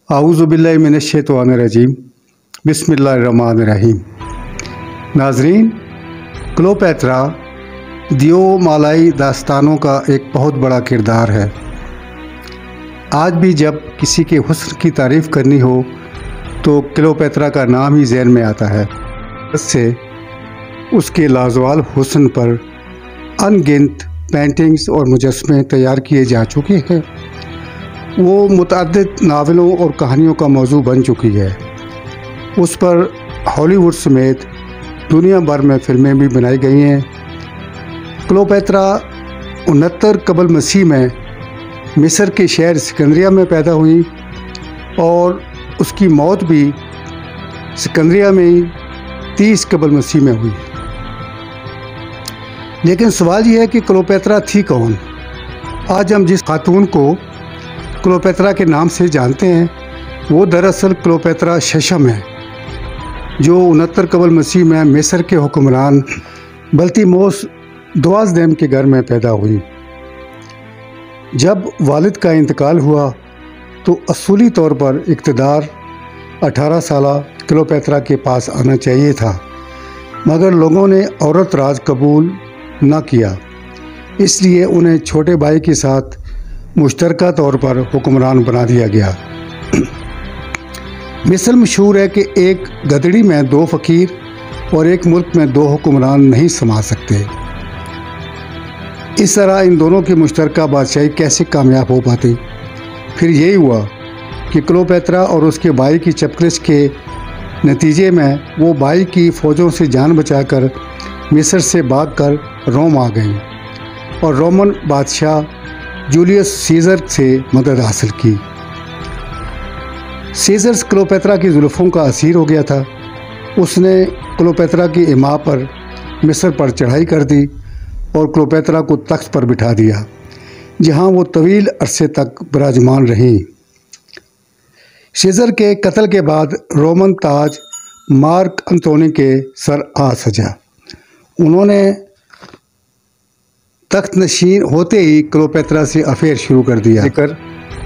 आऊज़ुबिल्लाहि मिनश्शैतानिर्रजीम बिस्मिल्लाहिर्रहमानिर्रहीम। नाज़रीन, क्लोपेत्रा दियोमालाई दास्तानों का एक बहुत बड़ा किरदार है। आज भी जब किसी के हुस्न की तारीफ़ करनी हो तो क्लोपेत्रा का नाम ही ज़हन में आता है। इससे उसके लाजवाब हुस्न पर अनगिनत पेंटिंग्स और मुजस्समे तैयार किए जा चुके हैं। वो मुतअद्दिद नावलों और कहानियों का मौजू बन चुकी है। उस पर हॉलीवुड समेत दुनिया भर में फिल्में भी बनाई गई हैं। क्लोपेत्रा 69 कबल मसीह में मिस्र के शहर सिकंदरिया में पैदा हुई और उसकी मौत भी सिकंदरिया में ही 30 कबल मसीह में हुई। लेकिन सवाल यह है कि क्लोपेत्रा थी कौन? आज हम जिस खातून को क्लोपेत्रा के नाम से जानते हैं वो दरअसल क्लोपेत्रा शशम है, जो 69 कबल मसीह में मिस्र के हुक्मरान बल्तीमोस द्वाज़देम के घर में पैदा हुई। जब वालिद का इंतकाल हुआ तो असूली तौर पर इक़्तिदार 18 साला क्लोपेत्रा के पास आना चाहिए था, मगर लोगों ने औरत राज कबूल न किया, इसलिए उन्हें छोटे भाई के साथ मुश्तरका तौर पर हुक्मरान बना दिया गया। मिस्र मशहूर है कि एक गदड़ी में 2 फ़कीर और एक मुल्क में 2 हुक्मरान नहीं समा सकते। इस तरह इन दोनों की मुश्तरका बादशाही कैसे कामयाब हो पाती? फिर यही हुआ कि क्लोपेत्रा और उसके भाई की चपकलिश के नतीजे में वो भाई की फ़ौजों से जान बचाकर मिस्र से भागकर रोम आ गई और रोमन बादशाह जूलियस सीज़र से मदद हासिल की। सीज़र क्लोपेत्रा की जुल्फ़ों का असीर हो गया था। उसने क्लोपेत्रा की इमा पर मिस्र पर चढ़ाई कर दी और क्लोपेत्रा को तख्त पर बिठा दिया, जहां वो तवील अरसे तक विराजमान रहीं। सीज़र के कत्ल के बाद रोमन ताज मार्क एंटोनी के सर आ सजा। उन्होंने तख्त नशीन होते ही क्लोपेत्रा से अफेयर शुरू कर दिया। जिक्र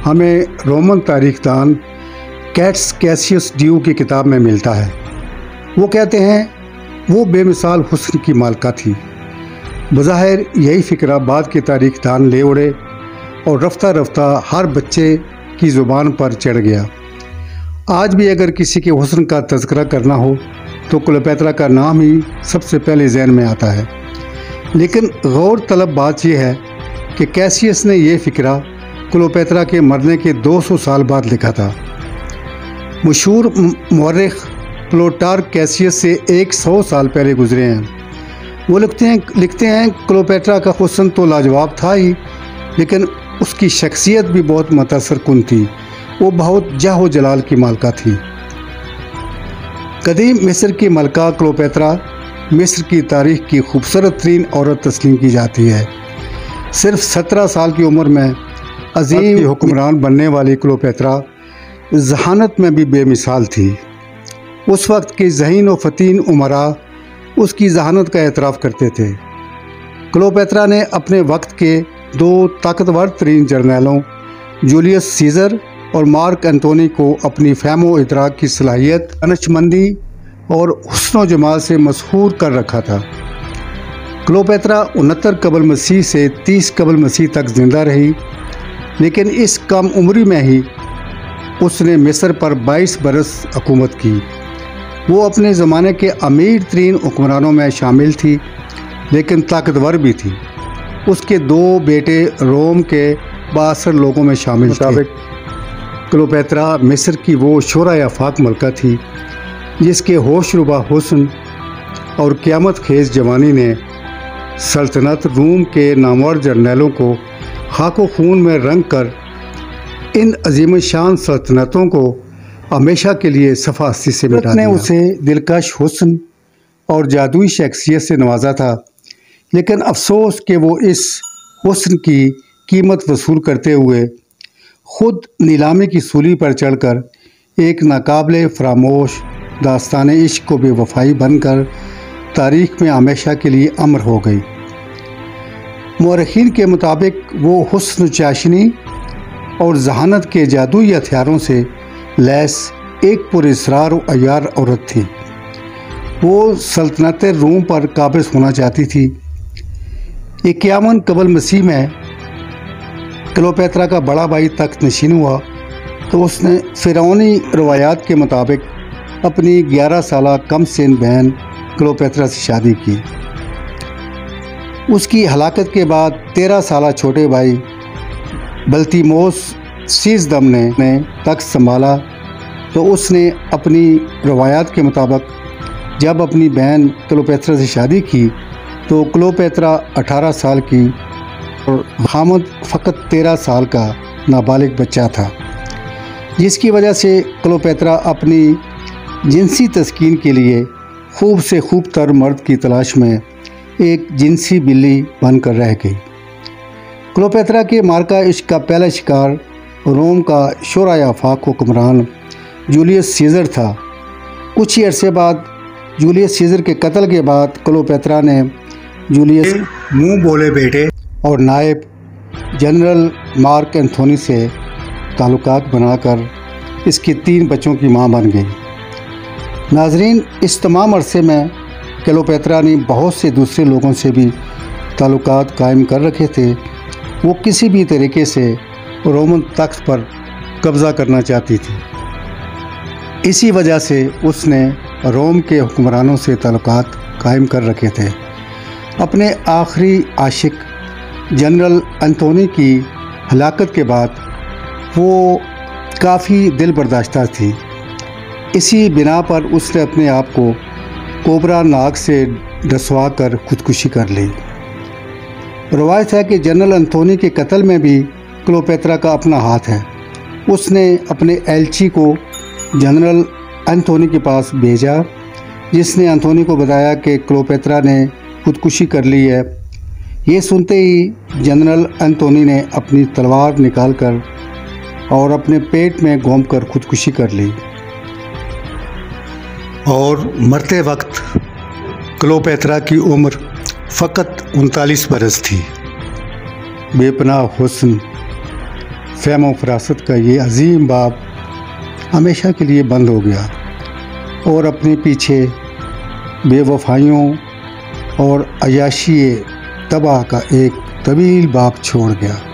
हमें रोमन तारीखदान कैट्स कैसियस ड्यू की किताब में मिलता है। वो कहते हैं वो बेमिसाल हुस्न की मालिका थी। बज़ाहिर यही फ़िक्रा बाद के तारीखदान ले उड़े और रफ्ता रफ्ता हर बच्चे की ज़ुबान पर चढ़ गया। आज भी अगर किसी के हुस्न का तज़किरा करना हो तो क्लोपेत्रा का नाम ही सबसे पहले ज़हन में आता है। लेकिन गौर तलब बात यह है कि कैसियस ने यह फ़िक्रा क्लोपेत्रा के मरने के 200 साल बाद लिखा था। मशहूर मौर्रिख प्लूटार्क कैसियस से 100 साल पहले गुजरे हैं। वो लिखते हैं क्लोपेत्रा का हुस्न तो लाजवाब था ही, लेकिन उसकी शख्सियत भी बहुत मुतासिर कुन थी। वो बहुत जाहो जलाल की मालिका थी। कदीम मिस्र की मलका क्लोपेत्रा मिस्र की तारीख़ की खूबसूरत तरीन औरत तस्लीम की जाती है। सिर्फ 17 साल की उम्र में अजीम हुक्मरान बनने वाली क्लोपेत्रा जहानत में भी बेमिसाल थी। उस वक्त के ज़हीन व फ़तीन उमरा उसकी जहानत का एतराफ़ करते थे। क्लोपेत्रा ने अपने वक्त के 2 ताकतवर तरीन जर्नैलों जूलियस सीज़र और मार्क एंटोनी को अपनी फ़हमो इदराक की सलाहियत, दानिशमंदी और हुस्न जमाल से मशहूर कर रखा था। क्लोपेत्रा 69 कबल मसीह से 30 कबल मसीह तक ज़िंदा रही, लेकिन इस कम उम्री में ही उसने मिस्र पर 22 बरस हुकूमत की। वो अपने ज़माने के अमीर तरीन हुक्मरानों में शामिल थी, लेकिन ताकतवर भी थी। उसके 2 बेटे रोम के बासर लोगों में शामिल थे। क्लोपेत्रा मिस्र की वो शोरा आफाक मलका थी जिसके होशरुबा हुस्न और क़यामत खेज जवानी ने सल्तनत रूम के नामवर जर्नैलों को खाको खून में रंग कर इन अजीम शान सल्तनतों को हमेशा के लिए सफ़ास्ती से मिटा दिया। उसे दिलकश हुस्न और जादुई शख्सियत से नवाजा था, लेकिन अफसोस कि वो इस हुस्न की कीमत वसूल करते हुए खुद नीलामी की सूली पर चढ़कर एक नाकाबिले फरामोश दास्तान इश्क को बेवफाई बनकर तारीख़ में हमेशा के लिए अमर हो गई। मौरखीन के मुताबिक वो हुस्न चाशनी और जहानत के जादुई हथियारों से लैस एक पुरस्कार अय्यार औरत थी। वो सल्तनत रूम पर काबिज होना चाहती थी। 51 कबल मसीह में क्लोपेत्रा का बड़ा भाई तख्त नशीन हुआ तो उसने फ़िरौनी रवायात के मुताबिक अपनी 11 साल कम सिन बहन क्लोपेत्रा से शादी की। उसकी हलाकत के बाद 13 साल छोटे भाई बल्तीमोस सीसदम ने तख्त संभाला तो उसने अपनी रवायात के मुताबिक जब अपनी बहन क्लोपेत्रा से शादी की तो क्लोपेत्रा 18 साल की और हामिद फ़कत 13 साल का नाबालिग बच्चा था, जिसकी वजह से क्लोपेत्रा अपनी जिनसी तस्कीन के लिए खूब से खूब तर मर्द की तलाश में एक जिनसी बिल्ली बनकर रह गई। क्लोपेत्रा के मार्का इश्क का पहला शिकार रोम का शोराय आफाक हुक्मरान जूलियस सीज़र था। कुछ ही अरसे बाद जूलियस सीज़र के कत्ल के बाद क्लोपेत्रा ने जूलियस मुंह बोले बेटे और नायब जनरल मार्क एंथोनी से ताल्लुकात बनाकर इसके 3 बच्चों की मां बन गई। नाजरीन, इस तमाम अरसे में क्लोपेत्रा ने बहुत से दूसरे लोगों से भी ताल्लुकात कायम कर रखे थे। वो किसी भी तरीके से रोमन तख्त पर कब्ज़ा करना चाहती थी। इसी वजह से उसने रोम के हुक्मरानों से ताल्लुकात कायम कर रखे थे। अपने आखिरी आशिक जनरल एंथोनी की हलाकत के बाद वो काफ़ी दिल बर्दाश्ता थी। इसी बिना पर उसने अपने आप को कोबरा नाग से डसवा कर खुदकुशी कर ली। रवायत है कि जनरल एंथोनी के कत्ल में भी क्लोपेत्रा का अपना हाथ है। उसने अपने एलची को जनरल एंथोनी के पास भेजा, जिसने एंथोनी को बताया कि क्लोपेत्रा ने खुदकुशी कर ली है। ये सुनते ही जनरल एंथोनी ने अपनी तलवार निकालकर और अपने पेट में घोंपकर खुदकुशी कर ली और मरते वक्त क्लोपेत्रा की उम्र फ़कत 39 बरस थी। बेपनाह हुस्न, फ़हम फरासत का ये अजीम बाब हमेशा के लिए बंद हो गया और अपने पीछे बेवफाइयों और अयाशी तबाह का एक तवील बाब छोड़ गया।